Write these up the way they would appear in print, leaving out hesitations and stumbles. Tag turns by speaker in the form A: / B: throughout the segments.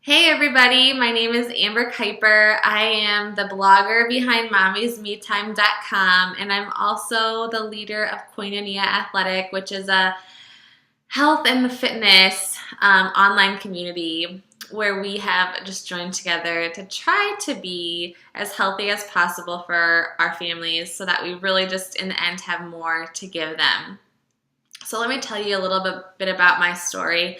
A: Hey everybody, my name is Amber Kuiper. I am the blogger behind mommysmetime.com, and I'm also the leader of Koinonia Athletic, which is a health and fitness online community where we have just joined together to try to be as healthy as possible for our families so that we really just in the end have more to give them. So let me tell you a little bit about my story.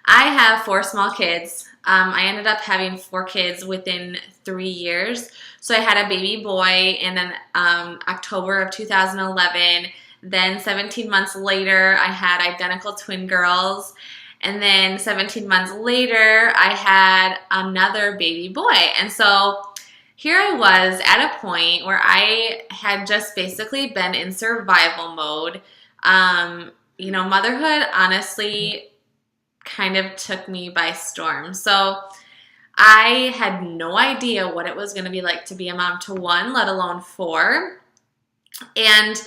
A: I have 4 small kids. I ended up having 4 kids within 3 years. So I had a baby boy in October of 2011. Then 17 months later, I had identical twin girls. And then 17 months later, I had another baby boy. And so here I was at a point where I had just basically been in survival mode. Motherhood honestly kind of took me by storm. So I had no idea what it was going to be like to be a mom to 1, let alone 4. And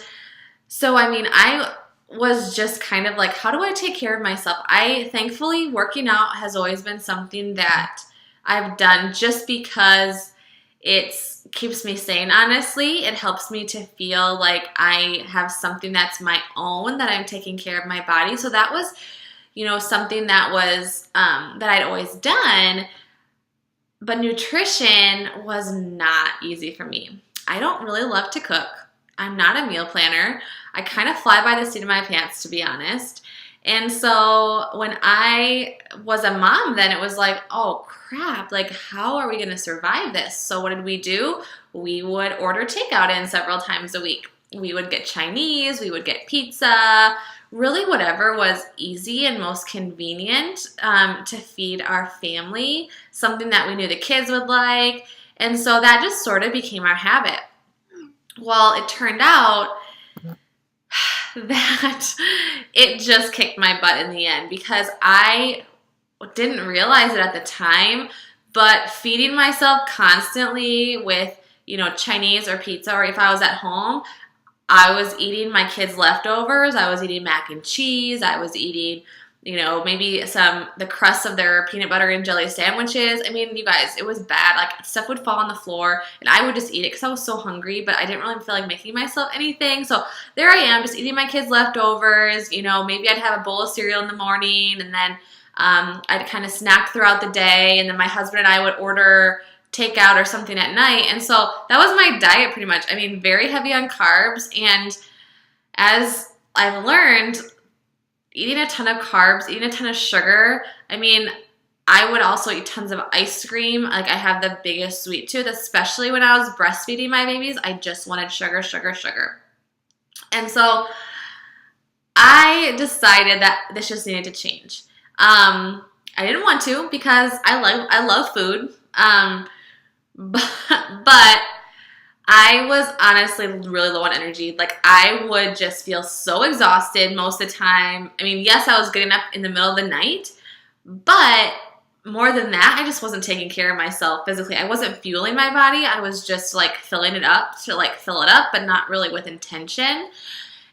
A: so, I was just kind of like, how do I take care of myself? Thankfully, working out has always been something that I've done just because it keeps me sane, honestly. It helps me to feel like I have something that's my own, that I'm taking care of my body. So that was something that was that I'd always done, but nutrition was not easy for me. I don't really love to cook. I'm not a meal planner. I kind of fly by the seat of my pants, to be honest. And so when I was a mom, then it was like, oh crap, like how are we going to survive this? So what did we do? We would order takeout in several times a week. We would get Chinese, we would get pizza, really whatever was easy and most convenient to feed our family, something that we knew the kids would like. And so that just sort of became our habit. Well, it turned out that it just kicked my butt in the end because I didn't realize it at the time, but feeding myself constantly with, Chinese or pizza, or if I was at home, I was eating my kids' leftovers. I was eating mac and cheese. I was eating, maybe the crust of their peanut butter and jelly sandwiches. I mean, you guys, it was bad. Like, stuff would fall on the floor, and I would just eat it because I was so hungry, but I didn't really feel like making myself anything. So there I am, just eating my kids' leftovers. Maybe I'd have a bowl of cereal in the morning, and then I'd kind of snack throughout the day, and then my husband and I would order takeout or something at night. And so that was my diet pretty much. I mean, very heavy on carbs. And as I've learned, eating a ton of carbs, eating a ton of sugar, I would also eat tons of ice cream. Like, I have the biggest sweet tooth, especially when I was breastfeeding my babies. I just wanted sugar, sugar, sugar. And so I decided that this just needed to change. I didn't want to because I love food. But I was honestly really low on energy. Like, I would just feel so exhausted most of the time. Yes, I was getting up in the middle of the night, but more than that, I just wasn't taking care of myself physically. I wasn't fueling my body. I was just like filling it up to like fill it up, but not really with intention.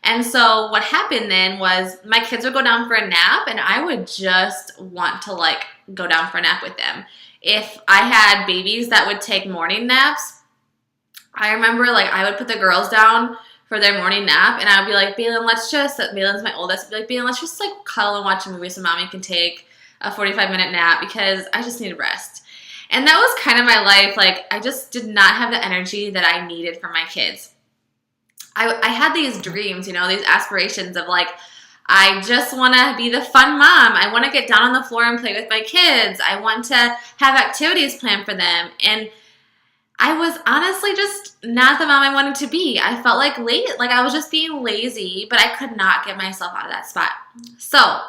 A: And so what happened then was my kids would go down for a nap, and I would just want to like go down for a nap with them. If I had babies that would take morning naps, I remember like I would put the girls down for their morning nap, and I would be like, Balin, Balin's my oldest, I'd be like, Balin, let's just like cuddle and watch a movie so mommy can take a 45-minute nap because I just need rest. And that was kind of my life. Like, I just did not have the energy that I needed for my kids. I had these dreams, these aspirations of like, I just want to be the fun mom. I want to get down on the floor and play with my kids. I want to have activities planned for them. And I was honestly just not the mom I wanted to be. I felt like I was just being lazy, but I could not get myself out of that spot. So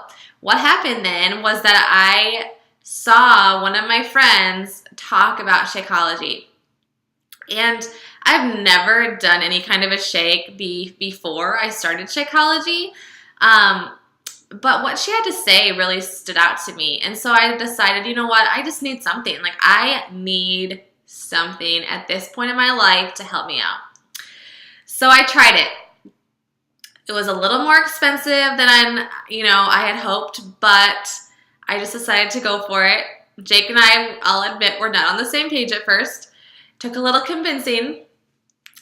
A: what happened then was that I saw one of my friends talk about Shakeology. And I've never done any kind of a shake before I started Shakeology. But what she had to say really stood out to me. And so I decided, you know what? I just need something. Like, I need something at this point in my life to help me out. So I tried it. It was a little more expensive than I had hoped, but I just decided to go for it. Jake and I'll admit, we're not on the same page at first. Took a little convincing,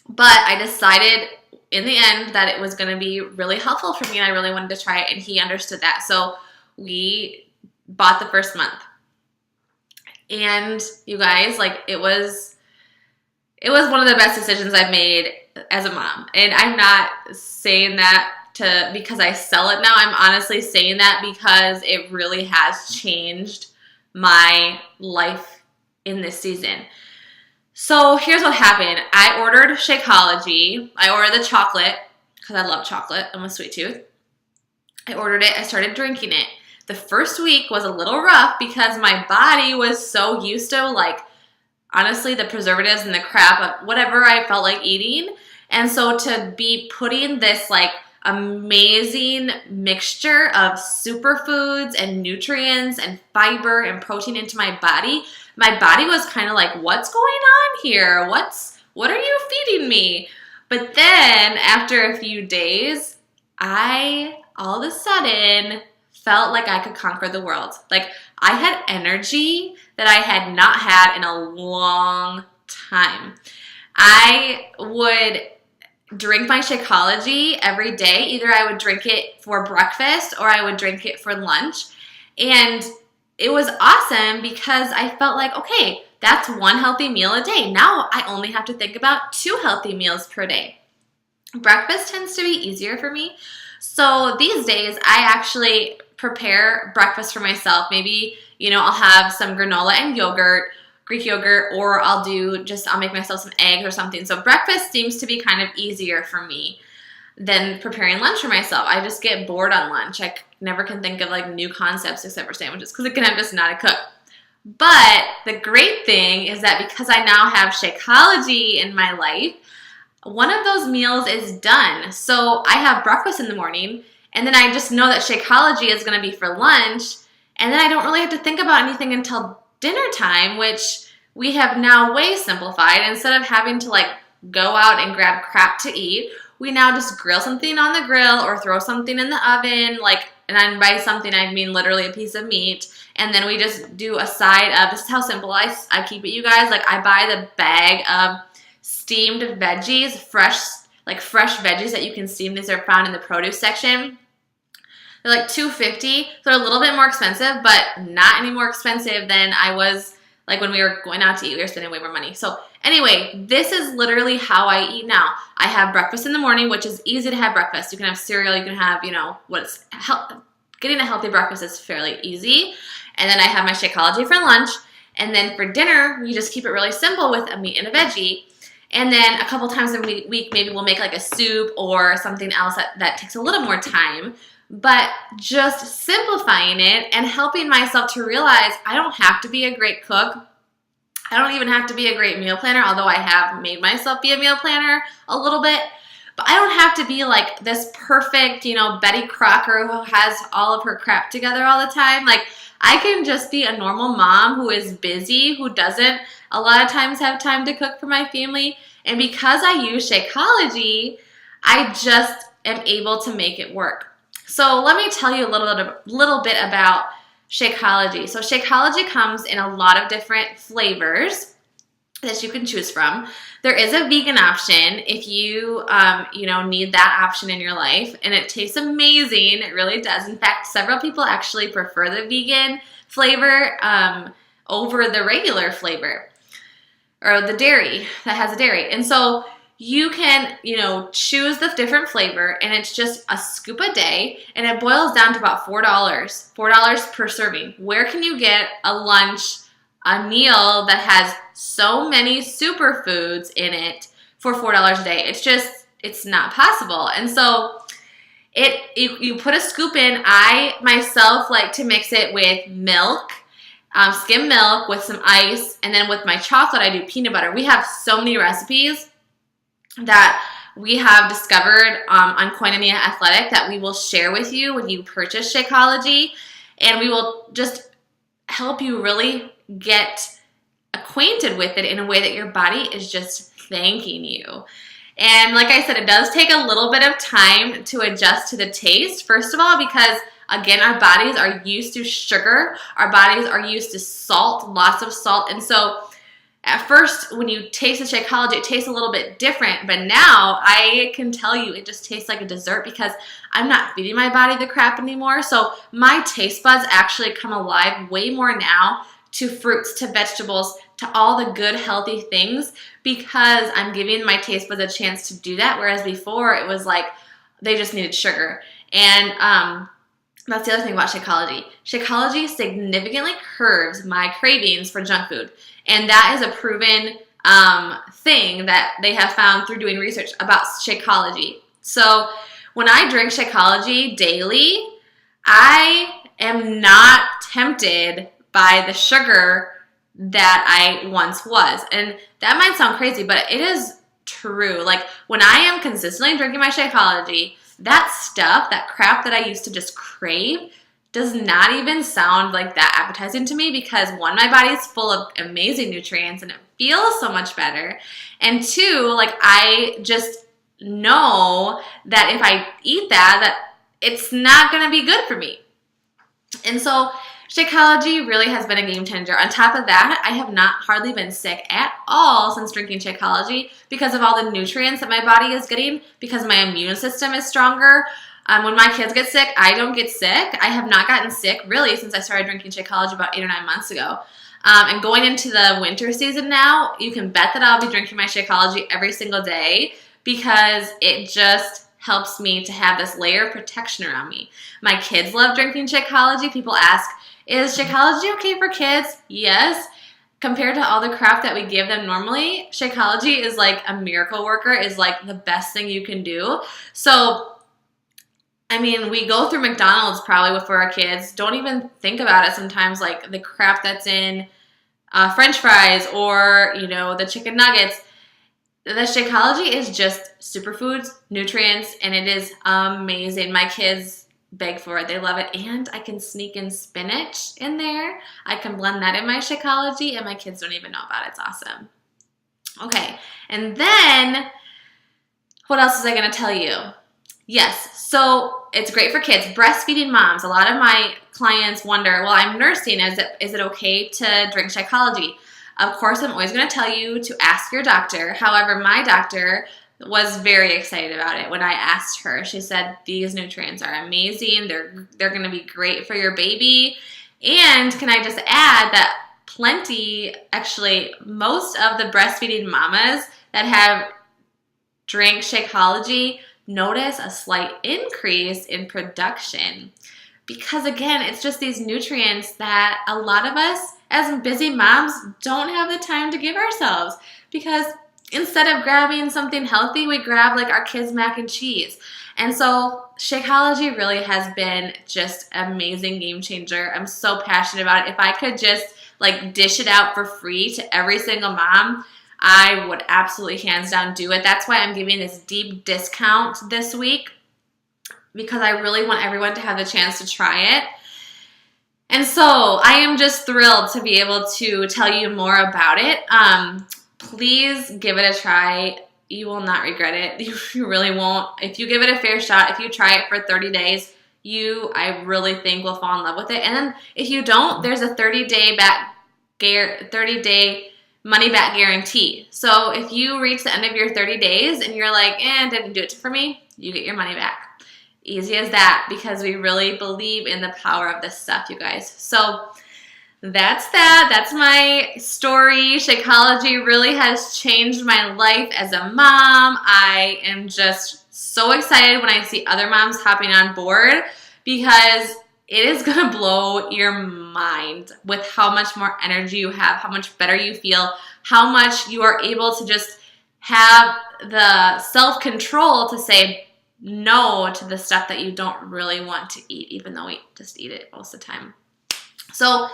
A: but I decided in the end that it was going to be really helpful for me and I really wanted to try it, and he understood that. So we bought the first month. And you guys, like, it was one of the best decisions I've made as a mom. And I'm not saying that because I sell it now. I'm honestly saying that because it really has changed my life in this season. So here's what happened. I ordered Shakeology. I ordered the chocolate because I love chocolate. I'm a sweet tooth. I ordered it. I started drinking it. The first week was a little rough because my body was so used to, like, honestly, the preservatives and the crap of whatever I felt like eating. And so to be putting this, like, amazing mixture of superfoods and nutrients and fiber and protein into my body was kind of like, what's going on here? What are you feeding me? But then after a few days, I all of a sudden felt like I could conquer the world. Like, I had energy that I had not had in a long time. I would drink my Shakeology every day. Either I would drink it for breakfast or I would drink it for lunch. And it was awesome because I felt like, okay, that's one healthy meal a day. Now I only have to think about 2 healthy meals per day. Breakfast tends to be easier for me. So these days I actually prepare breakfast for myself. Maybe, I'll have some granola and yogurt, Greek yogurt, or I'll make myself some eggs or something. So breakfast seems to be kind of easier for me than preparing lunch for myself. I just get bored on lunch. I never can think of, like, new concepts except for sandwiches because again, I'm just not a cook. But the great thing is that because I now have Shakeology in my life, one of those meals is done. So I have breakfast in the morning, and then I just know that Shakeology is going to be for lunch, and then I don't really have to think about anything until dinner time, which we have now way simplified. Instead of having to, like, go out and grab crap to eat, we now just grill something on the grill or throw something in the oven, and by something I mean literally a piece of meat, and then we just do a side of, this is how simple I keep it, you guys. Like, I buy the bag of steamed veggies, fresh veggies that you can steam. These are found in the produce section. They're like $2.50. They're a little bit more expensive, but not any more expensive than I was, like, when we were going out to eat. We were spending way more money. So anyway, this is literally how I eat now. I have breakfast in the morning, which is easy to have breakfast. You can have cereal. You can have, getting a healthy breakfast is fairly easy. And then I have my Shakeology for lunch. And then for dinner, we just keep it really simple with a meat and a veggie. And then a couple times a week, maybe we'll make like a soup or something else that takes a little more time. But just simplifying it and helping myself to realize I don't have to be a great cook. I don't even have to be a great meal planner, although I have made myself be a meal planner a little bit. But I don't have to be like this perfect, Betty Crocker who has all of her crap together all the time. Like, I can just be a normal mom who is busy, who doesn't a lot of times have time to cook for my family. And because I use Shakeology, I just am able to make it work. So let me tell you a little bit about Shakeology. So Shakeology comes in a lot of different flavors that you can choose from. There is a vegan option if you need that option in your life, and it tastes amazing. It really does. In fact, several people actually prefer the vegan flavor over the regular flavor, or the dairy that has a dairy. And so you can, choose the different flavor, and it's just a scoop a day, and it boils down to about $4 per serving. Where can you get a meal that has so many superfoods in it for $4 a day? It's not possible. And so you put a scoop in. I myself like to mix it with milk, skim milk with some ice, and then with my chocolate, I do peanut butter. We have so many recipes that we have discovered on Koinonia Athletic that we will share with you when you purchase Shakeology, and we will just help you really get acquainted with it in a way that your body is just thanking you. And like I said, it does take a little bit of time to adjust to the taste. First of all, because Again, our bodies are used to sugar. Our bodies are used to salt, lots of salt. And so at first, when you taste the Shakeology, it tastes a little bit different, but now I can tell you it just tastes like a dessert because I'm not feeding my body the crap anymore. So my taste buds actually come alive way more now to fruits, to vegetables, to all the good, healthy things because I'm giving my taste buds a chance to do that, whereas before it was like they just needed sugar. And that's the other thing about Shakeology. Shakeology significantly curbs my cravings for junk food. And that is a proven thing that they have found through doing research about Shakeology. So when I drink Shakeology daily, I am not tempted by the sugar that I once was. And that might sound crazy, but it is true. Like when I am consistently drinking my Shakeology, that stuff, that crap that I used to just crave, does not even sound like that appetizing to me because one, my body is full of amazing nutrients and it feels so much better. And two, like I just know that if I eat that it's not going to be good for me. And so Shakeology really has been a game changer. On top of that, I have not hardly been sick at all since drinking Shakeology because of all the nutrients that my body is getting, because my immune system is stronger. When my kids get sick, I don't get sick. I have not gotten sick really since I started drinking Shakeology about 8 or 9 months ago. And going into the winter season now, you can bet that I'll be drinking my Shakeology every single day because it just helps me to have this layer of protection around me. My kids love drinking Shakeology. People ask, is Shakeology okay for kids? Yes. Compared to all the crap that we give them normally, Shakeology is like a miracle worker, is like the best thing you can do. So I mean, we go through McDonald's probably for our kids. Don't even think about it sometimes, like the crap that's in French fries or, you know, the chicken nuggets. The Shakeology is just superfoods, nutrients, and it is amazing. My kids beg for it. They love it. And I can sneak in spinach in there. I can blend that in my Shakeology, and my kids don't even know about it. It's awesome. Okay, and then what else was I going to tell you? Yes, so it's great for kids. Breastfeeding moms. A lot of my clients wonder, well, I'm nursing. Is it okay to drink Shakeology? Of course, I'm always going to tell you to ask your doctor. However, my doctor was very excited about it when I asked her. She said, these nutrients are amazing. They're going to be great for your baby. And can I just add that most of the breastfeeding mamas that have drank Shakeology notice a slight increase in production because, again, it's just these nutrients that a lot of us as busy moms don't have the time to give ourselves because instead of grabbing something healthy, we grab like our kids' mac and cheese. And so Shakeology really has been just an amazing game changer. I'm so passionate about it. If I could just like dish it out for free to every single mom, I would absolutely hands down do it. That's why I'm giving this deep discount this week because I really want everyone to have the chance to try it. And so I am just thrilled to be able to tell you more about it. Please give it a try. You will not regret it. You really won't. If you give it a fair shot, if you try it for 30 days, I really think will fall in love with it. And then if you don't, there's a 30-day money back guarantee. So if you reach the end of your 30 days and you're like, didn't do it for me, you get your money back. Easy as that, because we really believe in the power of this stuff, you guys. So that's that. That's my story. Shakeology really has changed my life as a mom. I am just so excited when I see other moms hopping on board because it is going to blow your mind with how much more energy you have, how much better you feel, how much you are able to just have the self-control to say no to the stuff that you don't really want to eat, even though we just eat it most of the time. So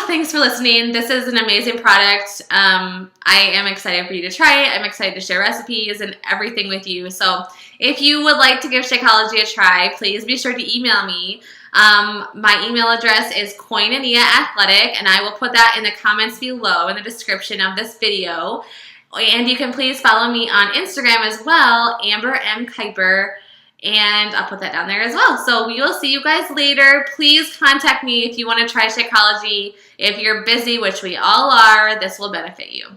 A: thanks for listening. This is an amazing product. I am excited for you to try it. I'm excited to share recipes and everything with you. So if you would like to give Shakeology a try, please be sure to email me. My email address is koinoniaathletic, and I will put that in the comments below in the description of this video. And you can please follow me on Instagram as well, Amber M. Kuiper, And I'll put that down there as well. So we will see you guys later. Please contact me if you want to try Shakeology. If you're busy, which we all are, this will benefit you.